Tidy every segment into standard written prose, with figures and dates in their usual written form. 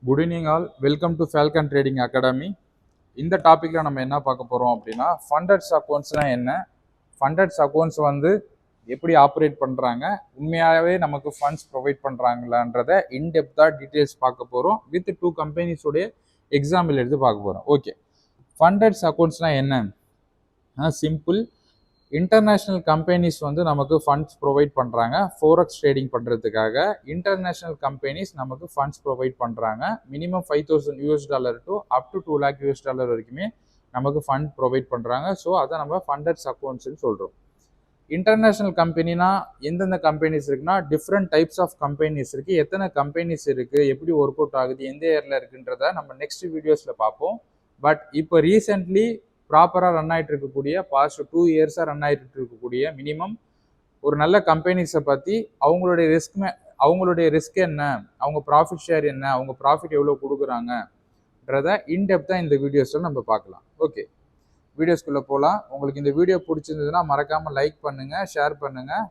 Good evening all, welcome to Falcon trading academy. இந்த டாப்பிக்கில் நம்ம என்ன பார்க்க போகிறோம் அப்படின்னா, ஃபண்டட்ஸ் அக்கௌண்ட்ஸ்னால் என்ன, ஃபண்டட்ஸ் அக்கௌண்ட்ஸ் எப்படி ஆப்ரேட் பண்ணுறாங்க, உண்மையாகவே நமக்கு ஃபண்ட்ஸ் ப்ரொவைட் பண்ணுறாங்களான்றதை இன்டெப்த்தாக டீட்டெயில்ஸ் பார்க்க போகிறோம். வித் 2 கம்பெனிஸோடைய எக்ஸாம்பிள் எடுத்து பார்க்க போகிறோம். ஓகே, ஃபண்டட்ஸ் அக்கௌண்ட்ஸ்னால் என்ன? சிம்பிள். இன்டர்நேஷ்னல் கம்பெனிஸ் நமக்கு ஃபண்ட்ஸ் ப்ரொவைட் பண்ணுறாங்க. ஃபோரெக்ஸ் ட்ரேடிங் பண்ணுறதுக்காக இன்டர்நேஷ்னல் கம்பெனிஸ் நமக்கு ஃபண்ட்ஸ் ப்ரொவைட் பண்ணுறாங்க. Minimum $5,000 to up to $2 lakh வரைக்குமே நமக்கு ஃபண்ட் ப்ரொவைட் பண்ணுறாங்க. ஸோ அதை நம்ம ஃபண்டட்ஸ் அக்கௌண்ட்ஸ்ன்னு சொல்கிறோம். இன்டர்நேஷ்னல் கம்பெனினா எந்தெந்த கம்பெனிஸ் இருக்குன்னா, டிஃப்ரெண்ட் டைப்ஸ் ஆஃப் கம்பெனிஸ் இருக்குது. எத்தனை கம்பெனிஸ் இருக்குது, எப்படி ஒர்க் அவுட் ஆகுது, எந்த இயரில் இருக்குன்றத நம்ம நெக்ஸ்ட் வீடியோஸில் பார்ப்போம். பட் இப்போ ரீசெண்ட்லி ப்ராப்பராக ரன் ஆகிட்டு இருக்கக்கூடிய பாஸ்ட் 2 இயர்ஸாக ரன் ஆகிட்டு இருக்கக்கூடிய மினிமம் ஒரு நல்ல கம்பெனிஸை பற்றி அவங்களுடைய ரிஸ்க் என்ன, அவங்க ப்ராஃபிட் ஷேர் என்ன, அவங்க ப்ராஃபிட் எவ்வளோ கொடுக்குறாங்கன்றத இன்டெப்த்தாக இந்த வீடியோஸில் நம்ம பார்க்கலாம். ஓகே, வீடியோஸ்குள்ளே போகலாம். உங்களுக்கு இந்த வீடியோ பிடிச்சிருந்ததுன்னா மறக்காமல் லைக் பண்ணுங்கள், ஷேர் பண்ணுங்கள்,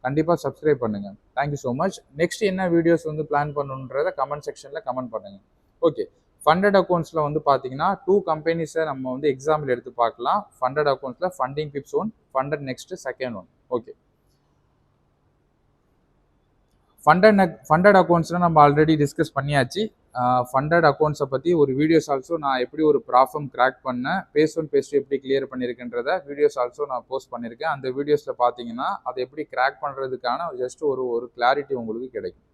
கண்டிப்பாக சப்ஸ்கிரைப் பண்ணுங்கள். Thank you so much. நெக்ஸ்ட் என்ன வீடியோஸ் பிளான் பண்ணணுன்றதை கமெண்ட் செக்ஷனில் கமெண்ட் பண்ணுங்கள். ஓகே, ஃபண்டட் அக்கௌண்ட்ஸில் பார்த்தீங்கன்னா 2 கம்பெனிஸை நம்ம எக்ஸாம்பிள் எடுத்து பார்க்கலாம். ஃபண்டட் அக்கௌண்ட்ஸில் Funding Pips 1, Funded Next second 1. Okay, funded அக்கௌண்ட்ஸில் நம்ம ஆல்ரெடி டிஸ்கஸ் பண்ணியாச்சு. ஃபண்டட் அக்கௌண்ட்ஸை பற்றி ஒரு வீடியோஸ் ஆல்சோ நான் எப்படி ஒரு ப்ராப்ளம் கிராக் பண்ணேன், பேஸ் 1 பேஸ் 2 எப்படி கிளியர் பண்ணியிருக்குன்றத வீடியோஸ் ஆல்சோ நான் போஸ்ட் பண்ணியிருக்கேன். அந்த வீடியோஸில் பார்த்தீங்கன்னா அதை எப்படி கிராக் பண்ணுறதுக்கான ஜஸ்ட் ஒரு கிளாரிட்டி உங்களுக்கு கிடைக்கும்.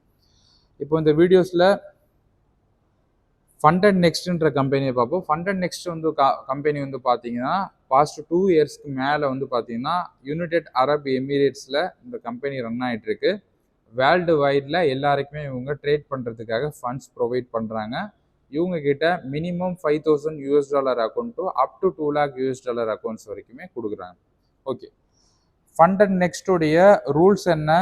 இப்போ இந்த வீடியோஸில் ஃபண்டட் நெக்ஸ்ட்ன்ற கம்பெனியை பார்ப்போம். ஃபண்டட் நெக்ஸ்ட் கம்பெனி பார்த்தீங்கன்னா பாஸ்ட் 2 இயர்ஸ்க்கு மேலே பார்த்தீங்கன்னா யுனைடெட் அரப் எமிரேட்ஸில் இந்த கம்பெனி ரன் ஆகிட்டு இருக்கு. வேர்ல்டு வைடில் எல்லாருக்குமே இவங்க ட்ரேட் பண்ணுறதுக்காக ஃபண்ட்ஸ் ப்ரொவைட் பண்ணுறாங்க. இவங்க கிட்ட minimum $5,000 account to up to $2 lakh accounts வரைக்குமே கொடுக்குறாங்க. ஓகே, ஃபண்டட் நெக்ஸ்டோடைய ரூல்ஸ் என்ன,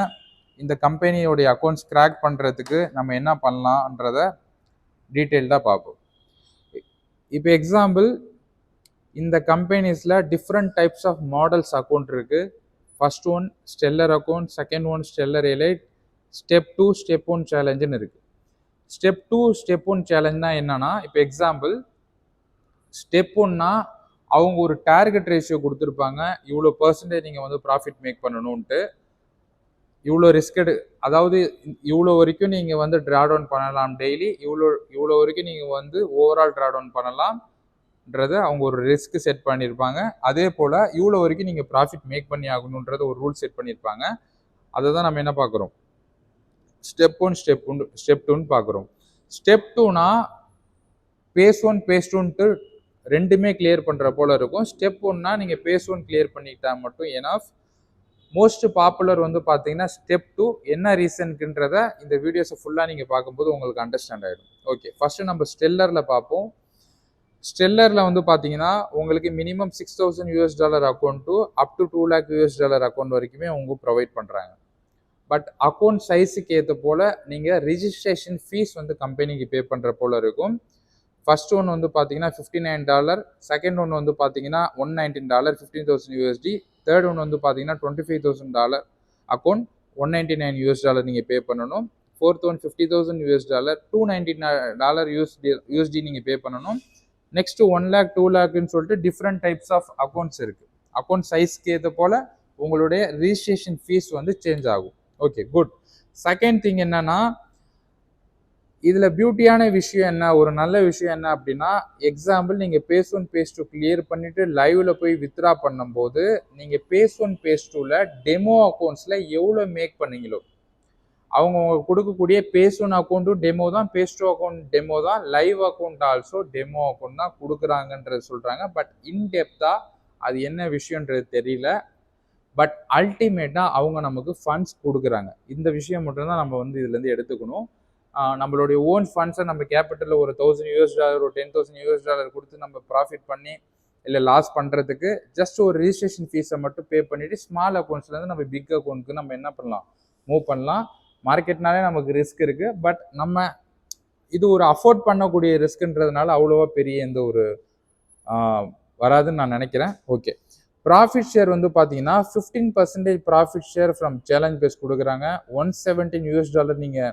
இந்த கம்பெனியோடைய அக்கௌண்ட்ஸ் கிராக் பண்ணுறதுக்கு நம்ம என்ன பண்ணலான்றத டீட்டெயில்டாக பார்ப்போம். இப்போ எக்ஸாம்பிள், இந்த கம்பெனிஸில் different types of models account இருக்குது. First one Stellar account, second one Stellar elite, step 2 step 1 சேலஞ்சுன்னு இருக்குது. ஸ்டெப் 2 ஸ்டெப் 1 சேலஞ்சுனா என்னன்னா, இப்போ எக்ஸாம்பிள் ஸ்டெப் 1னா அவங்க ஒரு டார்கெட் ரேஷியோ கொடுத்துருப்பாங்க, இவ்வளோ பர்சன்டேஜ் நீங்கள் ப்ராஃபிட் மேக் பண்ணணும்ன்ட்டு, இவ்வளோ ரிஸ்க் அதாவது இவ்வளோ வரைக்கும் நீங்கள் ட்ரா டவுன் பண்ணலாம் டெய்லி, இவ்வளோ வரைக்கும் நீங்கள் ஓவரால் ட்ரா டவுன் பண்ணலாம்ன்றதை அவங்க ஒரு ரிஸ்க் செட் பண்ணியிருப்பாங்க. அதே போல் இவ்வளோ வரைக்கும் நீங்கள் ப்ராஃபிட் மேக் பண்ணி ஆகணுன்றத ஒரு ரூல் செட் பண்ணியிருப்பாங்க. அதை தான் நம்ம என்ன பார்க்குறோம், ஸ்டெப் 1 ஸ்டெப் 2ன்னு பார்க்குறோம். ஸ்டெப் 2னா பேஸ் 1 பேஸ் 2ன்ட்டு ரெண்டுமே கிளியர் பண்ணுற போல் இருக்கும். ஸ்டெப் 1னா நீங்கள் பேஸ் 1 கிளியர் பண்ணிக்கிட்டா மட்டும் எனஃப். மோஸ்ட் பாப்புலர் பார்த்தீங்கன்னா ஸ்டெப் 2. என்ன ரீசனுக்குன்றத இந்த வீடியோஸை ஃபுல்லாக நீங்கள் பார்க்கும்போது உங்களுக்கு அண்டர்ஸ்டாண்ட் ஆகிடும். ஓகே, ஃபர்ஸ்ட் நம்ம ஸ்டெல்லரில் பார்ப்போம். ஸ்டெல்லரில் பார்த்தீங்கன்னா உங்களுக்கு minimum $6,000 account to up to $2 lakh account வரைக்குமே அவங்க ப்ரொவைட் பண்ணுறாங்க. பட் அக்கௌண்ட் சைஸுக்கு ஏற்ற போல் நீங்கள் ரிஜிஸ்ட்ரேஷன் ஃபீஸ் கம்பெனிக்கு பே பண்ணுற போல் இருக்கும். ஃபர்ஸ்ட் ஒன் பார்த்தீங்கன்னா $59, செகண்ட் ஒன் பார்த்தீங்கன்னா $119, $15,000. தேர்ட் ஒன் பார்த்தீங்கன்னா $25,000 அக்கௌண்ட், $199 நீங்கள் பே பண்ணணும். ஃபோர்த் ஒன் $50,000, $299 நீங்கள் பே பண்ணணும். நெக்ஸ்ட் 1 lakh 2 lakhன்னு சொல்லிட்டு டிஃப்ரெண்ட் டைப்ஸ் ஆஃப் அக்கௌண்ட்ஸ் இருக்குது. அக்கௌண்ட் சைஸ்க்கு ஏற்ற போல் உங்களுடைய ரிஜிஸ்ட்ரேஷன் ஃபீஸ் சேஞ்ச் ஆகும். Okay, good. செகண்ட் திங் என்னன்னா, இதுல பியூட்டியான விஷயம் என்ன, ஒரு நல்ல விஷயம் என்ன அப்படின்னா, எக்ஸாம்பிள் நீங்க பேஸ் 1 பேஸ் 2 கிளியர் பண்ணிட்டு லைவ்ல போய் வித்ரா பண்ணும்போது நீங்க பேஸ் 1 பேஸ் 2ல டெமோ அக்கௌண்ட்ஸ்ல எவ்வளவு மேக் பண்ணீங்களோ, அவங்க கொடுக்கக்கூடிய பேஸ் 1 அக்கௌண்ட்டும் டெமோ தான், பேஸ் 2 அக்கௌண்ட் டெமோ தான், live account also demo account தான் கொடுக்குறாங்கன்றது சொல்றாங்க. பட் இன்டெப்தா அது என்ன விஷயம்ன்றது தெரியல. பட் அல்டிமேட்டா அவங்க நமக்கு ஃபண்ட்ஸ் கொடுக்குறாங்க. இந்த விஷயம் மட்டும்தான் நம்ம இதுல இருந்து எடுத்துக்கணும். நம்மளுடைய ஓன் ஃபண்ட்ஸை நம்ம கேபிட்டலில் ஒரு $1,000 ஒரு $10,000 கொடுத்து நம்ம ப்ராஃபிட் பண்ணி இல்லை லாஸ் பண்ணுறதுக்கு ஜஸ்ட் ஒரு ரிஜிஸ்ட்ரேஷன் ஃபீஸை மட்டும் பே பண்ணிவிட்டு ஸ்மால் அக்கௌண்ட்ஸ்லேருந்து நம்ம பிக் அக்கௌண்ட்டுக்கு நம்ம என்ன பண்ணலாம், மூவ் பண்ணலாம். மார்க்கெட்னாலே நமக்கு ரிஸ்க் இருக்குது. பட் நம்ம இது ஒரு அஃபோர்ட் பண்ணக்கூடிய ரிஸ்க்குன்றதுனால அவ்வளோவா பெரிய எந்த ஒரு வராதுன்னு நான் நினைக்கிறேன். ஓகே, ப்ராஃபிட் ஷேர் பார்த்தீங்கன்னா 15% profit share from challenge phase கொடுக்குறாங்க. $117 நீங்கள்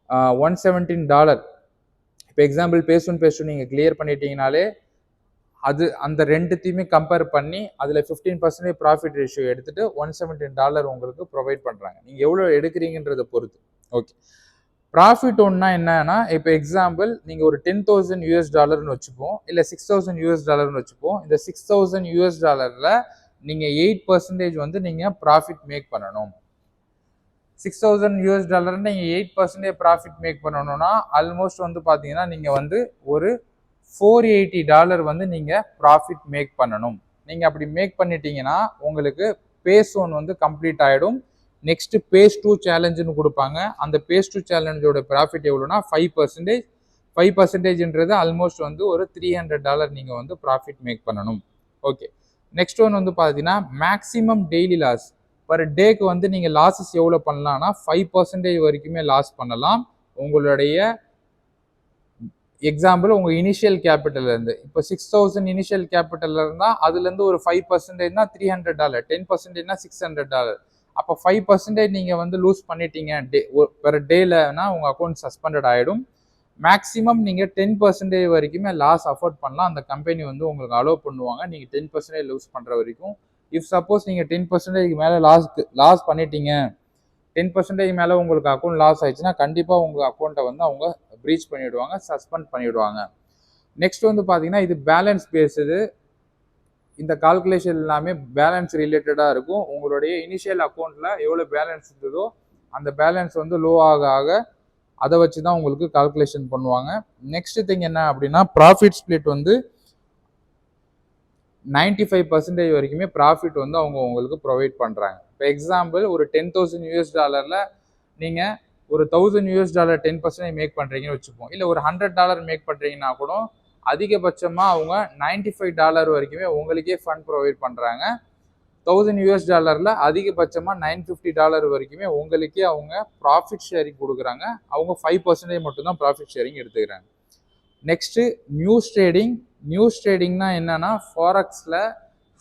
$117 இப்போ எக்ஸாம்பிள் பேஸ் ஒன் நீங்கள் கிளியர் பண்ணிட்டீங்கனாலே அது அந்த ரெண்டுத்தையுமே கம்பேர் பண்ணி அதில் 15% ப்ராஃபிட் ரேஷியோ எடுத்துட்டு $117 உங்களுக்கு ப்ரொவைட் பண்ணுறாங்க. நீங்கள் எவ்வளோ எடுக்கிறீங்கன்றதை பொறுத்து. ஓகே, ப்ராஃபிட் ஒன்னா என்னன்னா, இப்போ எக்ஸாம்பிள் நீங்கள் ஒரு $10,000 வச்சுப்போம், இல்லை $6,000 வச்சுப்போம். இந்த $6,000 நீங்கள் 8% வந்து நீங்கள் ப்ராஃபிட் மேக் பண்ணணும். $6,000 நீங்கள் 8% ப்ராஃபிட் மேக் பண்ணணும்னா ஆல்மோஸ்ட் வந்து பார்த்தீங்கன்னா நீங்கள் வந்து ஒரு $480 வந்து நீங்கள் ப்ராஃபிட் மேக் பண்ணணும். நீங்கள் அப்படி மேக் பண்ணிட்டீங்கன்னா உங்களுக்கு பேஸ் 1 வந்து கம்ப்ளீட் ஆகிடும். நெக்ஸ்ட் பேஸ் 2 சேலஞ்சுன்னு கொடுப்பாங்க. அந்த பேஸ் 2 சேலஞ்சோட ப்ராஃபிட் எவ்வளோனா 5%. 5%ன்றது ஆல்மோஸ்ட் வந்து ஒரு $300 நீங்கள் வந்து ப்ராஃபிட் மேக் பண்ணணும். ஓகே, நெக்ஸ்ட் ஒன் வந்து பார்த்தீங்கன்னா மேக்ஸிமம் டெய்லி லாஸ். பர் டேக்கு வந்து நீங்கள் லாஸஸ் எவ்வளோ பண்ணலாம்னா 5% வரைக்குமே லாஸ் பண்ணலாம். உங்களுடைய எக்ஸாம்பிள் உங்கள் இனிஷியல் கேபிட்டல் இருந்து இப்போ 6,000 இனிஷியல் கேபிட்டல் இருந்தால் அதுலேருந்து ஒரு 5%னா $300, 10%னா $600. அப்போ 5% நீங்கள் வந்து லூஸ் பண்ணிட்டீங்க பெர் டேலனா உங்கள் அக்கௌண்ட் சஸ்பெண்டட் ஆகிடும். மேக்ஸிமம் நீங்கள் 10% வரைக்குமே லாஸ் அஃபோர்ட் பண்ணலாம். அந்த கம்பெனி வந்து உங்களுக்கு அலோவ் பண்ணுவாங்க நீங்கள் 10% லூஸ் பண்ணுற வரைக்கும். இஃப் சப்போஸ் நீங்கள் 10% மேலே லாஸ் பண்ணிட்டீங்க, 10% மேலே உங்களுக்கு அக்கௌண்ட் லாஸ் ஆயிடுச்சுன்னா கண்டிப்பாக உங்கள் அக்கௌண்ட்டை வந்து அவங்க ப்ரீச் பண்ணிவிடுவாங்க, சஸ்பெண்ட் பண்ணிவிடுவாங்க. நெக்ஸ்ட் வந்து பார்த்தீங்கன்னா இது பேலன்ஸ் பேஸ்டு. இந்த கால்குலேஷன் எல்லாமே பேலன்ஸ் ரிலேட்டடாக இருக்கும். உங்களுடைய இனிஷியல் அக்கௌண்ட்டில் எவ்வளோ பேலன்ஸ் இருந்ததோ அந்த பேலன்ஸ் வந்து லோ ஆக ஆக அதை வச்சு தான் உங்களுக்கு கால்குலேஷன் பண்ணுவாங்க. நெக்ஸ்ட் திங் என்ன அப்படின்னா ப்ராஃபிட் ஸ்பிளிட் வந்து 95% வரைக்குமே ப்ராஃபிட் வந்து அவங்க உங்களுக்கு ப்ரொவைட் பண்ணுறாங்க. இப்போ எக்ஸாம்பிள் ஒரு $10,000 நீங்கள் ஒரு $1,000 10% மேக் பண்ணுறீங்கன்னு வச்சுப்போம், இல்லை ஒரு $100 மேக் பண்ணுறீங்கன்னா கூட அதிகபட்சமாக அவங்க $95 வரைக்குமே உங்களுக்கே ஃபண்ட் ப்ரொவைட் பண்ணுறாங்க. $1,000 அதிகபட்சமாக $950 வரைக்குமே உங்களுக்கே அவங்க ப்ராஃபிட் ஷேரிங் கொடுக்குறாங்க. அவங்க 5% மட்டும்தான் ப்ராஃபிட் ஷேரிங் எடுத்துக்கிறாங்க. நெக்ஸ்ட்டு நியூஸ் ட்ரேடிங்னா என்னன்னா ஃபாரெக்ஸில்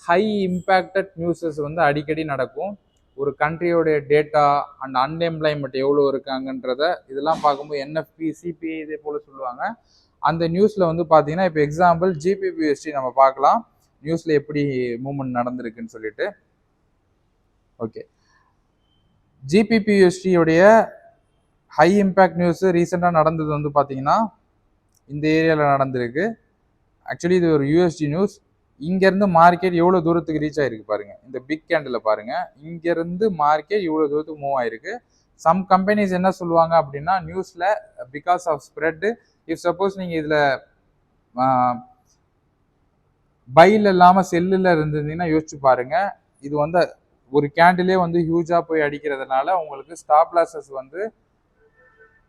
ஹை இம்பேக்டட் நியூஸஸ் வந்து அடிக்கடி நடக்கும். ஒரு கண்ட்ரியோடைய டேட்டா அண்ட் அன்எம்ப்ளாய்மெண்ட் எவ்வளோ இருக்காங்கன்றத இதெல்லாம் பார்க்கும்போது என்எஃப்பி, சிபிஐ இதே போல் சொல்லுவாங்க. அந்த நியூஸில் வந்து பார்த்தீங்கன்னா இப்போ எக்ஸாம்பிள் ஜிபிபிஎஸ்டி நம்ம பார்க்கலாம் நியூஸில் எப்படி மூவ்மெண்ட் நடந்திருக்குன்னு சொல்லிட்டு. ஓகே, ஜிபிபிஎஸ்டியோடைய ஹை இம்பேக்ட் நியூஸ் ரீசெண்டாக நடந்தது வந்து பார்த்தீங்கன்னா இந்த ஏரியாவில் நடந்திருக்கு. ஆக்சுவலி இது ஒரு யூஎஸ்டி நியூஸ். இங்கேருந்து மார்க்கெட் எவ்வளோ தூரத்துக்கு ரீச் ஆகிருக்கு பாருங்கள். இந்த பிக் கேண்டில் பாருங்கள், இங்கேருந்து மார்க்கெட் இவ்வளோ தூரத்துக்கு மூவ் ஆகிருக்கு. சம் கம்பெனிஸ் என்ன சொல்லுவாங்க அப்படின்னா நியூஸில் because of spread. If suppose நீங்கள் இதில் பையில் இல்லாமல் செல்லில் இருந்தீங்கன்னா யோசிச்சு பாருங்கள். இது வந்து ஒரு கேண்டிலே வந்து ஹியூஜாக போய் அடிக்கிறதுனால உங்களுக்கு ஸ்டாப் லாஸஸ் வந்து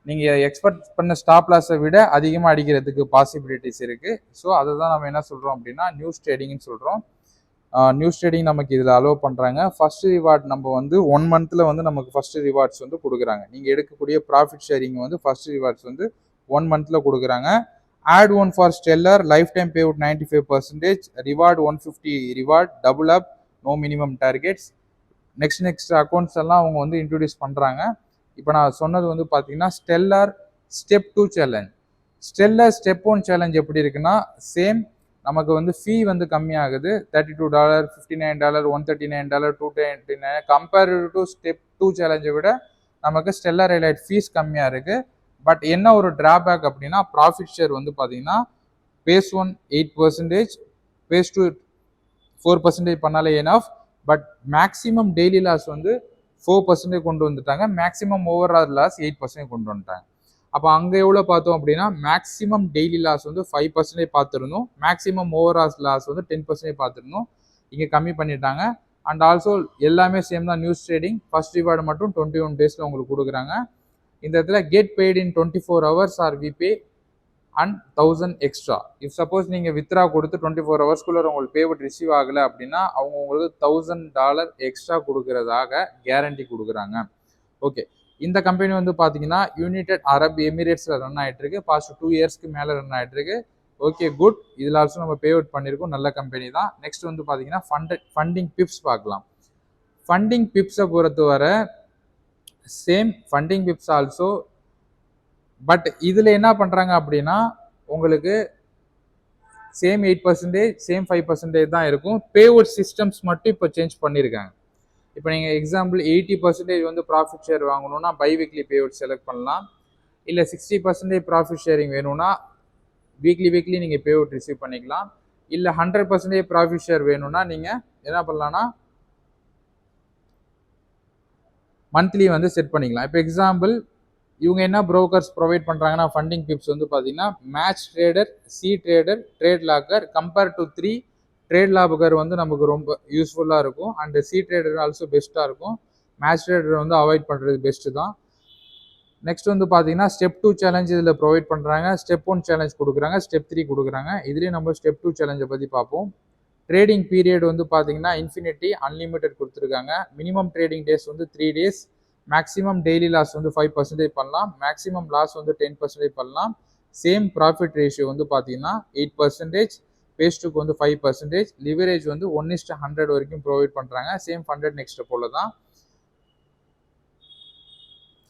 நீங்கள் எக்ஸ்பெக்ட் பண்ண ஸ்டாப் லாஸை விட அதிகமாக அடிக்கிறதுக்கு பாசிபிலிட்டிஸ் இருக்குது. ஸோ அதை தான் நம்ம என்ன சொல்கிறோம் அப்படின்னா நியூஸ் ட்ரேடிங்னு சொல்கிறோம். நியூஸ் ட்ரேடிங் நமக்கு இதில் அலோவ் பண்ணுறாங்க. ஃபஸ்ட்டு ரிவார்ட் நம்ம வந்து 1 மந்த்தில் வந்து நமக்கு ஃபஸ்ட்டு ரிவார்ட்ஸ் வந்து கொடுக்குறாங்க. நீங்கள் எடுக்கக்கூடிய ப்ராஃபிட் ஷேரிங் வந்து ஃபஸ்ட்டு ரிவார்ட்ஸ் வந்து 1 மந்த்தில் கொடுக்குறாங்க. Add one for stellar, life time pay out 95%, reward 150 reward, double up, no minimum targets. Next accounts எல்லாம் அவங்க வந்து இன்ட்ரடியூஸ் பண்ணுறாங்க. இப்போ நான் சொன்னது வந்து பார்த்தீங்கன்னா stellar step 2 challenge. Stellar step 1 challenge எப்படி இருக்குன்னா சேம், நமக்கு வந்து ஃபீ வந்து கம்மியாகுது. $32, $59, $139, $229 கம்பேர்டு டு ஸ்டெப் 2 சேலஞ்சை விட நமக்கு ஸ்டெல்லர் ஹைலைட் ஃபீஸ் கம்மியாக இருக்குது. பட் என்ன ஒரு டிராபேக் அப்படின்னா ப்ராஃபிட் ஷேர் வந்து பார்த்தீங்கன்னா பேஸ் 1 8%, பேஸ் 2 4% பண்ணாலே enough. But maximum daily loss வந்து 4% கொண்டு வந்துட்டாங்க. மேக்ஸிமம் ஓவரால் லாஸ் 8% கொண்டு வந்துட்டாங்க. அப்போ அங்கே எவ்வளோ பார்த்தோம் அப்படின்னா மேக்ஸிமம் டெய்லி லாஸ் வந்து 5% பார்த்துருந்தோம், மேக்ஸிமம் ஓவரால் லாஸ் வந்து 10% பார்த்துருந்தோம். இங்கே கம்மி பண்ணிட்டாங்க. அண்ட் ஆல்சோ எல்லாமே சேம் தான். நியூஸ் ட்ரேடிங் ஃபர்ஸ்ட் ரிவார்டு மட்டும் 21 டேஸில் உங்களுக்கு கொடுக்குறாங்க. இந்த இடத்துல get paid in 24 hours or we pay and 1000 extra. If suppose நீங்கள் வித்ரா கொடுத்து 24 ஹவர்ஸ்க்குள்ளே உங்களுக்கு பேமெண்ட் ரிசீவ் ஆகலை அப்படின்னா அவங்க உங்களுக்கு $1000 எக்ஸ்ட்ரா கொடுக்கறதாக கேரண்டி கொடுக்குறாங்க. ஓகே, இந்த கம்பெனி வந்து பார்த்தீங்கன்னா யுனைடெட் அரப் எமிரேட்ஸில் ரன் ஆகிட்டு இருக்கு. பாஸ்ட் 2 இயர்ஸ்க்கு மேலே ரன் ஆகிட்டு இருக்கு. Okay, good. இதில் ஆல்சோ நம்ம பே அவுட் பண்ணியிருக்கோம், நல்ல கம்பெனி தான். நெக்ஸ்ட் வந்து பார்த்தீங்கன்னா ஃபண்டிங் பிப்ஸ் பார்க்கலாம். ஃபண்டிங் பிப்ஸை பொறுத்தவரை same, funding pips also but இதில் என்ன பண்ணுறாங்க அப்படின்னா உங்களுக்கு சேம் 8%, சேம் 5% தான் இருக்கும். பேஅவுட் சிஸ்டம்ஸ் மட்டும் இப்போ சேஞ்ச் பண்ணியிருக்காங்க. இப்போ நீங்கள் எக்ஸாம்பிள் 80% வந்து ப்ராஃபிட் ஷேர் வாங்கணும்னா பை வீக்லி பேஅவுட் செலக்ட் பண்ணலாம். இல்லை 60% ப்ராஃபிட் ஷேரிங் வேணும்னா வீக்லி நீங்கள் பேஅவுட் ரிசீவ் பண்ணிக்கலாம். இல்லை 100% ப்ராஃபிட் ஷேர் வேணும்னா நீங்கள் என்ன பண்ணலாம்னா மந்த்லி வந்து செட் பண்ணிக்கலாம். இப்போ எக்ஸாம்பிள் இவங்க என்ன ப்ரோக்கர்ஸ் ப்ரொவைட் பண்ணுறாங்கன்னா ஃபண்டிங் டிப்ஸ் வந்து பார்த்தீங்கன்னா match trader, C trader, trade locker compare to 3 trade locker வந்து நமக்கு ரொம்ப யூஸ்ஃபுல்லாக இருக்கும். அண்ட் சி ட்ரேடர் ஆல்சோ பெஸ்ட்டாக இருக்கும். மேட்ச் ட்ரேடர் வந்து அவாய்ட் பண்ணுறது பெஸ்ட்டு தான். நெக்ஸ்ட் வந்து பார்த்தீங்கன்னா ஸ்டெப் 2 சேலஞ்ச் இதில் ப்ரொவைட் பண்ணுறாங்க. ஸ்டெப் 1 சேலஞ்ச் கொடுக்குறாங்க, ஸ்டெப் 3 கொடுக்குறாங்க. இதுலேயும் நம்ம ஸ்டெப் 2 சேலஞ்சை பற்றி பார்ப்போம். ட்ரேடிங் பீரியட் வந்து பார்த்தீங்கன்னா இன்ஃபினிட்டி அன்லிமிட்டட் கொடுத்துருக்காங்க. மினிமம் ட்ரேடிங் டேஸ் வந்து 3 days. மேக்ஸிமம் டெய்லி லாஸ் வந்து 5% பண்ணலாம். மேக்ஸிமம் லாஸ் வந்து 10% பண்ணலாம். சேம் ப்ராஃபிட் ரேஷியோ வந்து பார்த்தீங்கன்னா 8%, பேஸ்டுக்கு வந்து 5%, லிவரேஜ் வந்து 1:100 வரைக்கும் ப்ரொவைட் பண்ணுறாங்க. சேம் ஃபண்டட் நெக்ஸ்ட் போல தான்.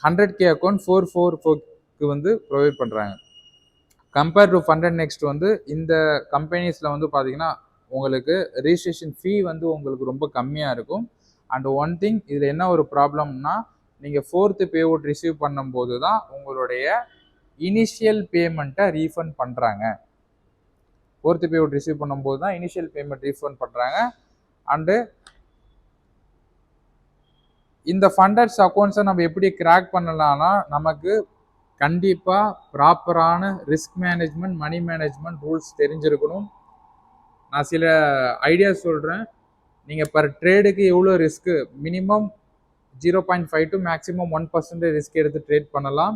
100K அக்கௌண்ட் 444க்கு வந்து ப்ரொவைட் பண்ணுறாங்க. கம்பேர் டு ஃபண்டட் நெக்ஸ்ட் வந்து இந்த கம்பெனிஸில் வந்து பார்த்தீங்கன்னா உங்களுக்கு ரிஜிஸ்ட்ரேஷன் ஃபீ வந்து உங்களுக்கு ரொம்ப கம்மியாக இருக்கும். அண்ட் ஒன் திங் இதில் என்ன ஒரு ப்ராப்ளம்னா நீங்கள் 4th பேஅவுட் ரிசீவ் பண்ணும்போது தான் உங்களுடைய இனிஷியல் பேமெண்ட்டை ரீஃபண்ட் பண்ணுறாங்க. 4th பேஅவுட் ரிசீவ் பண்ணும்போது தான் இனிஷியல் பேமெண்ட் ரீஃபண்ட் பண்ணுறாங்க. அண்டு இந்த ஃபண்டட்ஸ் அக்கௌண்ட்ஸை நம்ம எப்படி கிராக் பண்ணலாம்னா நமக்கு கண்டிப்பாக ப்ராப்பரான risk management, money management rules தெரிஞ்சிருக்கணும். நான் சில ஐடியாஸ் சொல்கிறேன். நீங்கள் பர் ட்ரேடுக்கு எவ்வளோ risk, minimum 0.5 to maximum 1% risk எடுத்து ட்ரேட் பண்ணலாம்.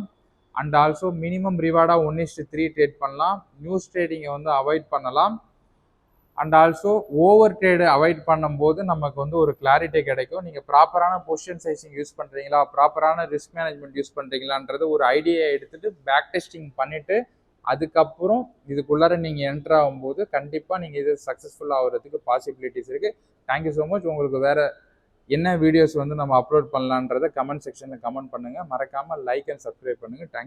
அண்ட் ஆல்சோ மினிமம் ரிவார்டாக 1:3 ட்ரேட் பண்ணலாம். நியூஸ் ட்ரேடிங்கை வந்து அவாய்ட் பண்ணலாம். And also over trade avoid பண்ணும்போது நமக்கு வந்து ஒரு கிளாரிட்டி கிடைக்கும். நீங்கள் ப்ராப்பரான பொசிஷன் சைசிங் யூஸ் பண்ணுறீங்களா, ப்ராப்பரான ரிஸ்க் மேனேஜ்மெண்ட் யூஸ் பண்ணுறீங்களான்றது ஒரு ஐடியா எடுத்துகிட்டு பேக் டெஸ்டிங் பண்ணிவிட்டு அதுக்கப்புறம் இதுக்குள்ளார நீங்கள் என்ட்ரு ஆகும்போது கண்டிப்பாக நீங்கள் இது சக்ஸஸ்ஃபுல் ஆகிறதுக்கு பாசிபிலிட்டிஸ் இருக்குது. Thank you so much. உங்களுக்கு வேறு என்ன வீடியோஸ் வந்து நம்ம அப்லோட் பண்ணலான்றதை கமெண்ட் செக்ஷனில் கமெண்ட் பண்ணுங்கள். மறக்காமல் லைக் அண்ட் சப்ஸ்கிரைப் பண்ணுங்கள். தேங்க்யூ.